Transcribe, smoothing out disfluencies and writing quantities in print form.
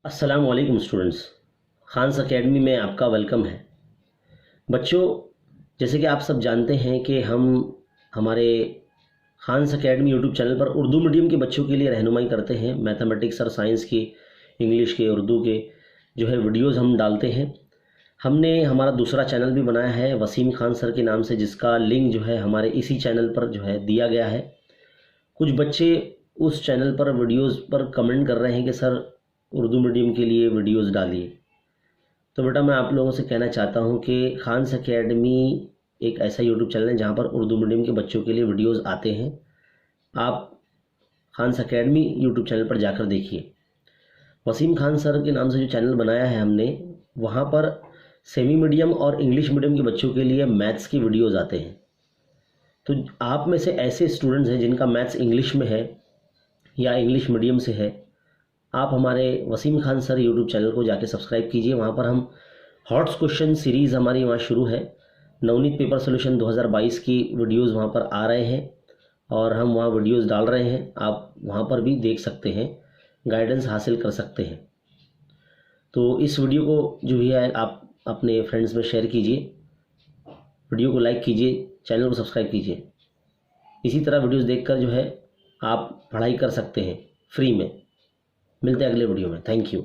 अस्सलाम वालेकुम students. Khans academy में आपका वेलकम है। बच्चों, जैसे कि आप सब जानते हैं कि हम हमारे खान्स एकेडमी यूट्यूब चैनल पर उर्दू मीडियम के बच्चों के लिए रहनुमाई करते हैं। मैथमेटिक्स और साइंस की, इंग्लिश के, उर्दू के जो है वीडियोस हम डालते हैं। हमने हमारा दूसरा चैनल भी बनाया है वसीम खान सर के नाम से, जिसका लिंक जो है हमारे इसी चैनल पर जो है दिया गया है। कुछ बच्चे उस चैनल पर वीडियोस पर कमेंट कर रहे हैं कि सर उर्दू मीडियम के लिए वीडियोस डालिए। तो बेटा, मैं आप लोगों से कहना चाहता हूं कि खान्स एकेडमी एक ऐसा यूट्यूब चैनल है जहां पर उर्दू मीडियम के बच्चों के लिए वीडियोस आते हैं। आप खान्स एकेडमी यूट्यूब चैनल पर जाकर देखिए। वसीम खान सर के नाम से जो चैनल बनाया है हमने, वहां पर सेमी मीडियम और इंग्लिश मीडियम के बच्चों के लिए मैथ्स की वीडियोज़ आते हैं। तो आप में से ऐसे स्टूडेंट्स हैं जिनका मैथ्स इंग्लिश में है या इंग्लिश मीडियम से है, आप हमारे Wasim Khan sir YouTube channel को जाके सब्सक्राइब कीजिए। वहाँ पर हम हॉट्स क्वेश्चन सीरीज़ हमारी वहाँ शुरू है। नवनीत पेपर सोल्यूशन 2022 की वीडियोज़ वहाँ पर आ रहे हैं और हम वहाँ वीडियोज़ डाल रहे हैं। आप वहाँ पर भी देख सकते हैं, गाइडेंस हासिल कर सकते हैं। तो इस वीडियो को जो भी है आप अपने फ्रेंड्स में शेयर कीजिए, वीडियो को लाइक कीजिए, चैनल को सब्सक्राइब कीजिए। इसी तरह वीडियोज़ देखकर जो है आप पढ़ाई कर सकते हैं फ्री में। मिलते हैं अगले वीडियो में। Thank you.